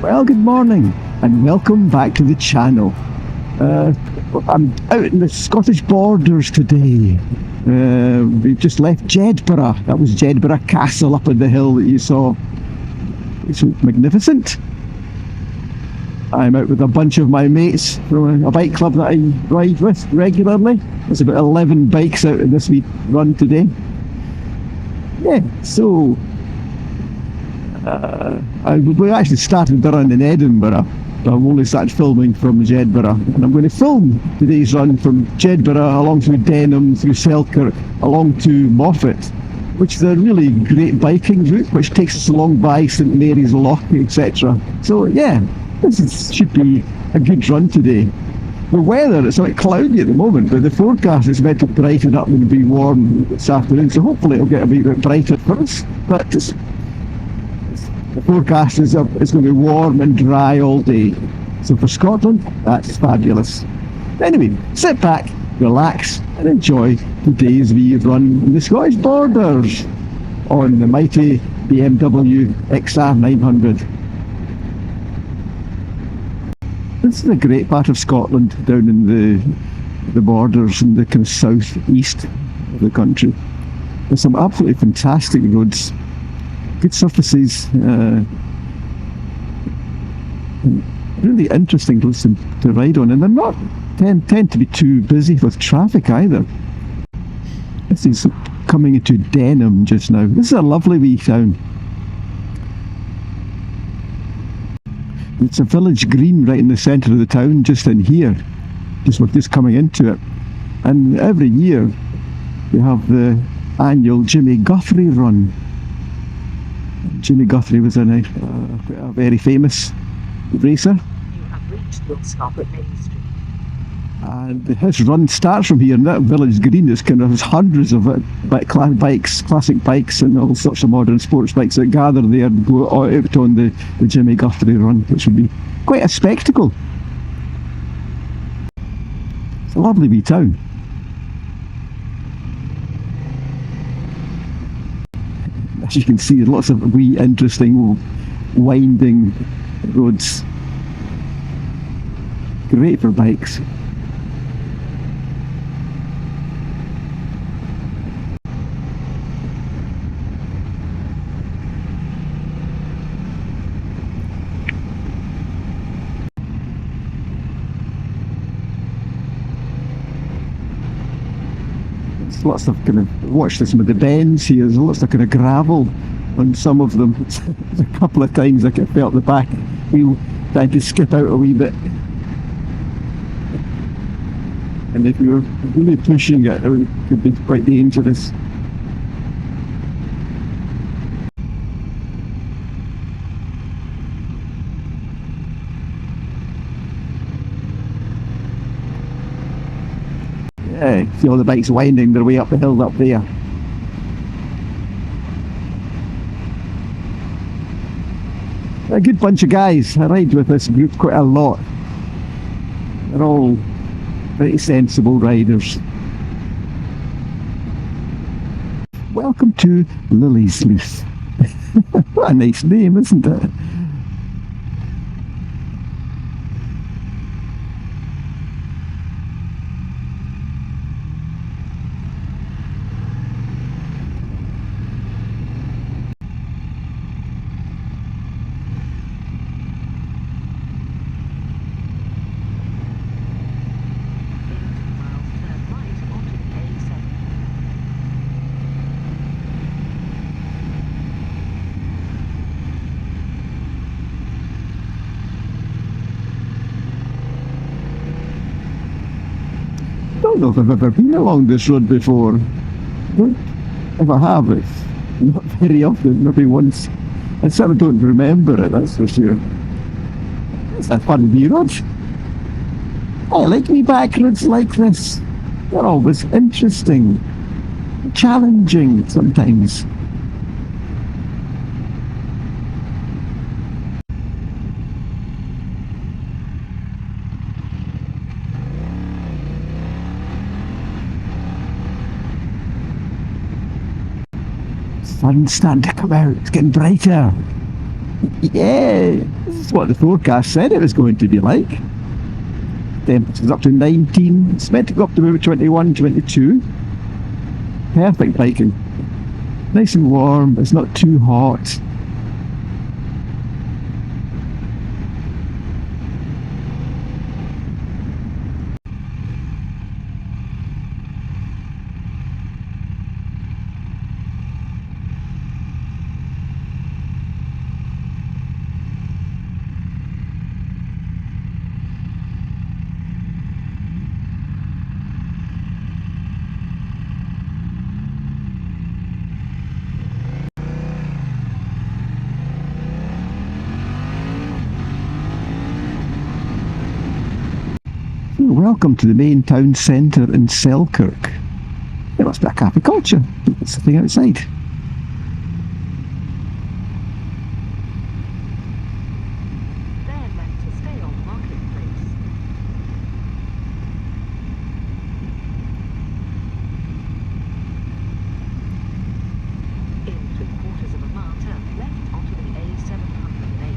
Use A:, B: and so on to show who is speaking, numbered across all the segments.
A: Well, good morning and welcome back to the channel. I'm out in the Scottish borders today. We've just left Jedburgh. That was Jedburgh Castle up on the hill that you saw. It's magnificent. I'm out with a bunch of my mates from a bike club that I ride with regularly. There's about 11 bikes out in this wee run today. Yeah, so we actually started the run in Edinburgh, but I've only started filming from Jedburgh, and I'm going to film today's run from Jedburgh along through Denham, through Selkirk, along to Moffat, which is a really great biking route which takes us along by St Mary's Loch, etc. So yeah, should be a good run today. The weather, it's a bit cloudy at the moment, but the forecast is meant to brighten up and be warm this afternoon, so hopefully it'll get a bit brighter for us. But the forecast is it's going to be warm and dry all day. So for Scotland, that's fabulous. Anyway, sit back, relax and enjoy today's wee run in the Scottish borders on the mighty BMW XR 900. This is a great part of Scotland down in the borders in the kind of south-east of the country. There's some absolutely fantastic roads, good surfaces, really interesting roads to ride on, and they're not tend to be too busy with traffic either. This is coming into Denham just now. This is a lovely wee town. It's a village green right in the centre of the town, just in here. We're just coming into it. And every year we have the annual Jimmy Guthrie run. Jimmy Guthrie was a very famous racer.
B: You have reached your stop at Main Street.
A: And his run starts from here, and that village green is kind of has hundreds of classic bikes and all sorts of modern sports bikes that gather there and go out on the Jimmy Guthrie run, which would be quite a spectacle. It's a lovely wee town. As you can see, lots of wee interesting winding roads. Great for bikes. Lots of kind of, watch this with the bends here, there's lots of kind of gravel on some of them. A couple of times I felt the back wheel trying to skip out a wee bit, and if you were really pushing it could be quite dangerous. Yeah, see all the bikes winding their way up the hill up there. A good bunch of guys. I ride with this group quite a lot. They're all very sensible riders. Welcome to Lily's Leaf. What a nice name, isn't it? I don't know if I've ever been along this road before. If I have, it's not very often, maybe once. I certainly don't remember it, that's for sure. It's a fun wee road. I like me back roads like this. They're always interesting, challenging sometimes. Sun's starting to come out, it's getting brighter. Yeah, this is what the forecast said it was going to be like. Temperatures up to 19. It's meant to go up to maybe 21, 22. Perfect biking. Nice and warm, it's not too hot. Welcome to the main town centre in Selkirk. There must be a cafe culture. It's the thing outside.
B: They're meant to stay on Marketplace. In 3/4 of a mile, turn left onto the A708.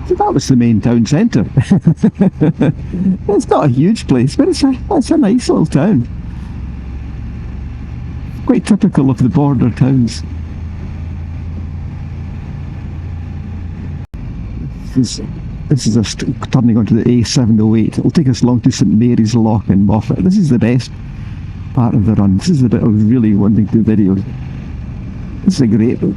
A: So that was the main town centre. It's not a huge place, but it's a nice little town. Quite typical of the border towns. This is us turning onto the A708. It'll take us along to St Mary's Loch in Moffat. This is the best part of the run. This is the bit I was really wanting to video. This is a great bit.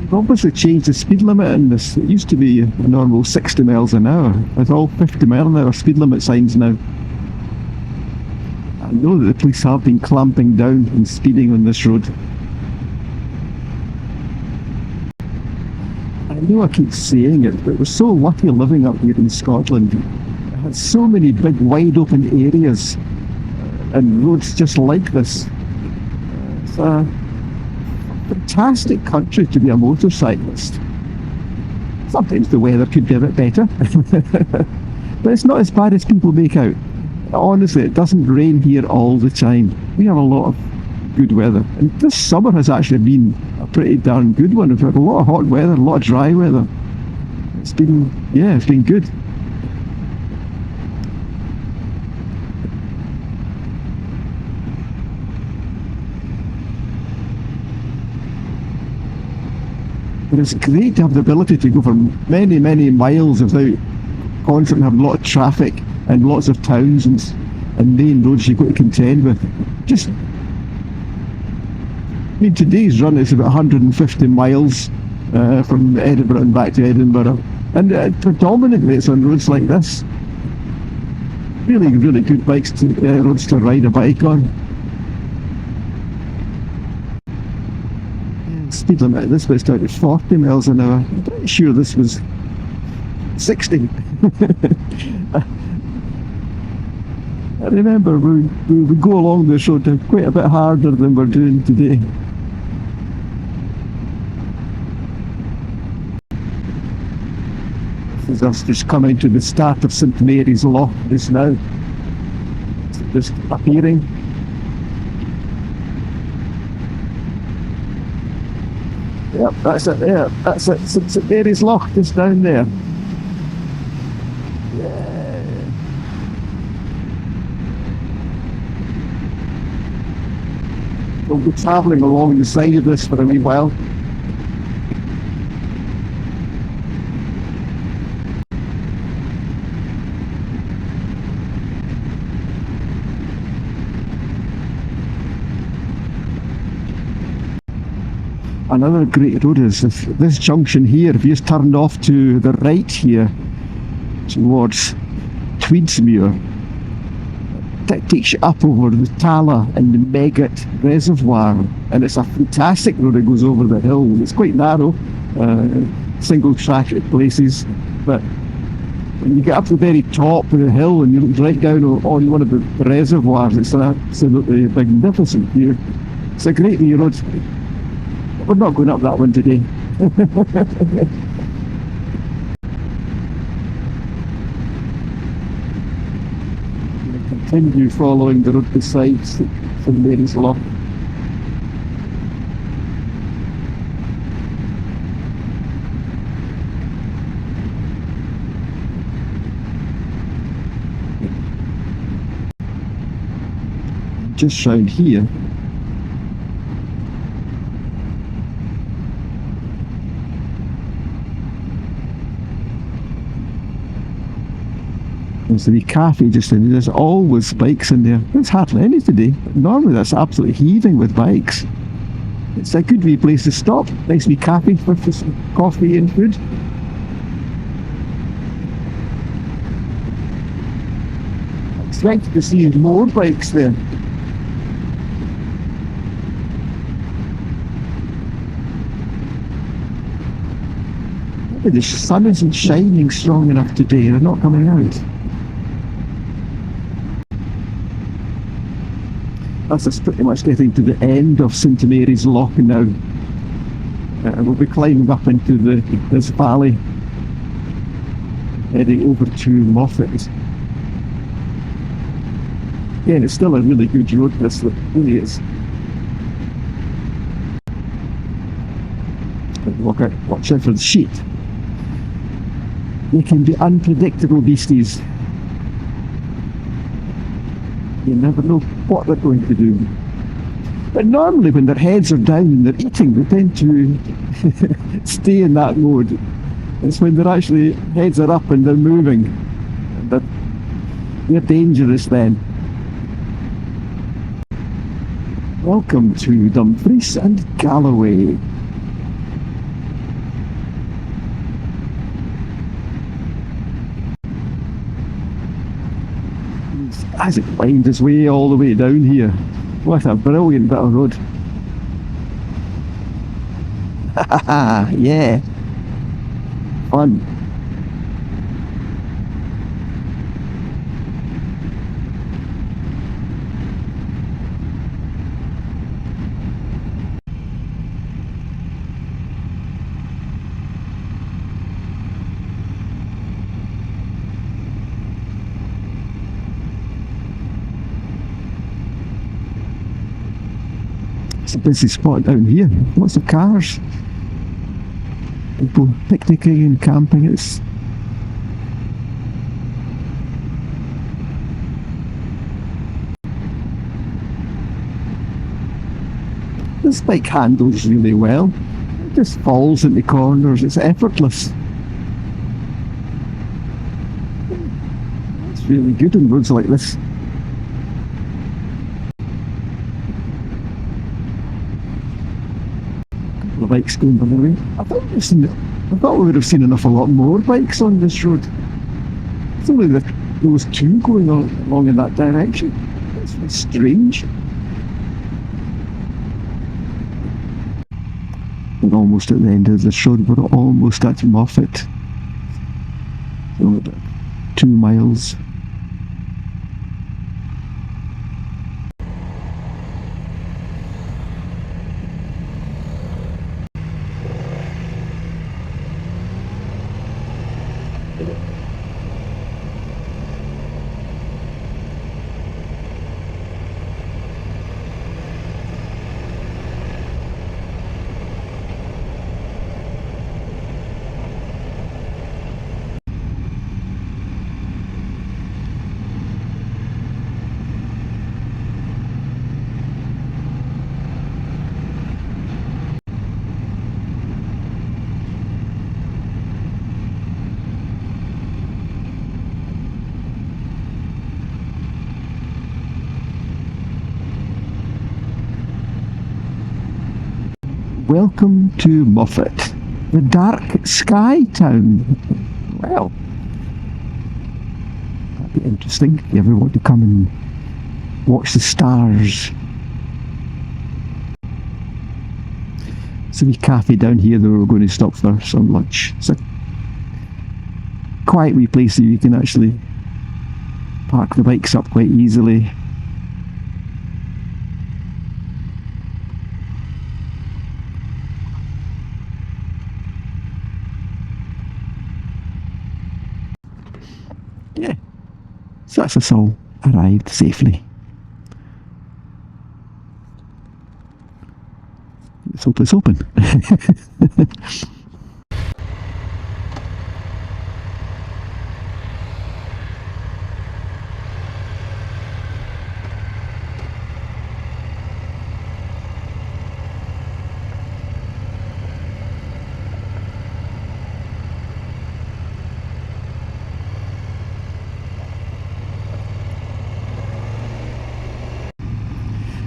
A: They've obviously changed the speed limit in this. It used to be a normal 60 miles an hour. It's all 50 mile an hour speed limit signs now. I know that the police have been clamping down on speeding on this road. I know I keep saying it, but we're so lucky living up here in Scotland. It has so many big wide open areas and roads just like this. It's a fantastic country to be a motorcyclist. Sometimes the weather could be a bit better, but it's not as bad as people make out. Honestly, it doesn't rain here all the time. We have a lot of good weather, and this summer has actually been a pretty darn good one. We've had a lot of hot weather, a lot of dry weather. It's been good. But it's great to have the ability to go for many, many miles without constantly having a lot of traffic and lots of towns and main roads you've got to contend with. Today's run is about 150 miles from Edinburgh and back to Edinburgh. And predominantly it's on roads like this. Really, really good roads to ride a bike on. Speed limit this bit's down to 40 miles an hour. I'm pretty sure this was 60. I remember we go along this road quite a bit harder than we're doing today. This is us just coming to the start of St Mary's Loch just now. It's just appearing. Yep, that's it there. That's it. St Mary's Loch just down there. Yeah. We'll be travelling along the side of this for a wee while. Another great road is this junction here. If you just turned off to the right here towards Tweedsmuir, that takes you up over the Tala and the Megget Reservoir, and it's a fantastic road that goes over the hill. It's quite narrow, single track at places, but when you get up to the very top of the hill and you look right down on one of the reservoirs, it's absolutely magnificent view. It's a great wee road. We're not going up that one today. Continue following the road beside St St Mary's Loch. Just round here, there's a wee cafe just in there. There's always bikes in there. There's hardly any today. Normally that's absolutely heaving with bikes. It's a good wee place to stop. Nice wee cafe for some coffee and food. I expected to see more bikes there. Maybe the sun isn't shining strong enough today. They're not coming out. That's us pretty much getting to the end of St Mary's Loch now. We'll be climbing up into this valley, heading over to Moffat. Again, it's still a really good road, this really is. Watch out for the sheep. They can be unpredictable beasties. You never know what they're going to do. But normally when their heads are down and they're eating, they tend to stay in that mode. It's when they're actually, heads are up and they're moving, that they're dangerous then. Welcome to Dumfries and Galloway. As it winds its way all the way down here. What a brilliant bit of road. Yeah. Fun. It's a busy spot down here. Lots of cars. People picnicking and camping. It's this bike handles really well. It just falls into corners. It's effortless. It's really good on roads like this. The bikes going by the way. I thought we would have seen an awful lot more bikes on this road. It's only those two going along in that direction. That's really strange. We're almost at the end of this road. We're almost at Moffat. Only about 2 miles. Welcome to Moffat, the dark sky town. Well, that'd be interesting if you ever want to come and watch the stars. There's a wee cafe down here that we're going to stop for some lunch. It's a quiet wee place that you can actually park the bikes up quite easily. Yeah, so that's us all arrived safely. Let's hope it's open.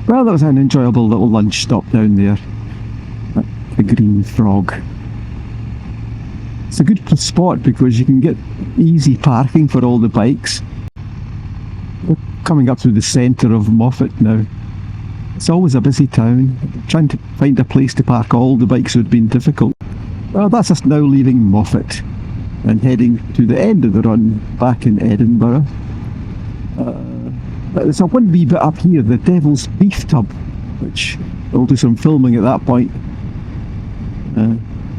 A: Well, that was an enjoyable little lunch stop down there at the Green Frog. It's a good spot because you can get easy parking for all the bikes. We're coming up through the centre of Moffat now. It's always a busy town. Trying to find a place to park all the bikes would have been difficult. Well, that's us now leaving Moffat and heading to the end of the run back in Edinburgh. But there's a one wee bit up here, the Devil's Beef Tub, which we'll do some filming at that point.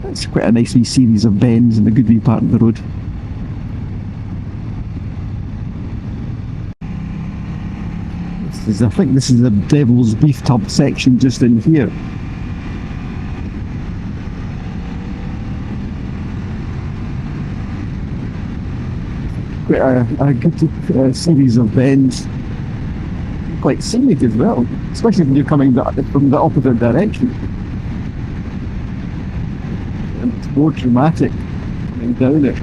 A: It's quite a nice wee series of bends and a good wee part of the road. I think this is the Devil's Beef Tub section just in here. Quite a good series of bends. Quite scenic as well, especially when you're coming from the opposite direction. And it's more dramatic coming down it.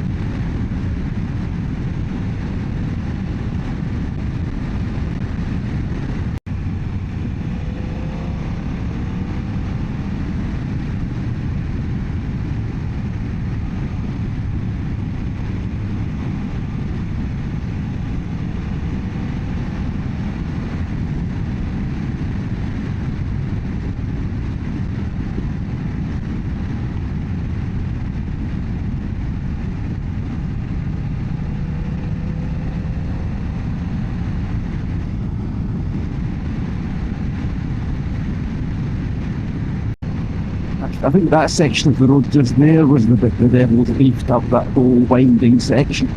A: I think that section of the road just there was the bit the Devil's Beef Tub, that whole winding section.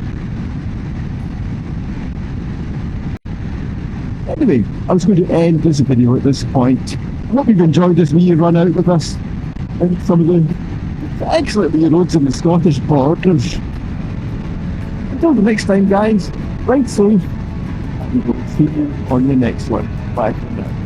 A: Anyway, I was going to end this video at this point. I hope you've enjoyed this wee run out with us and some of the excellent wee roads in the Scottish borders. Until the next time, guys, ride safe, and we'll see you on the next one. Bye for now.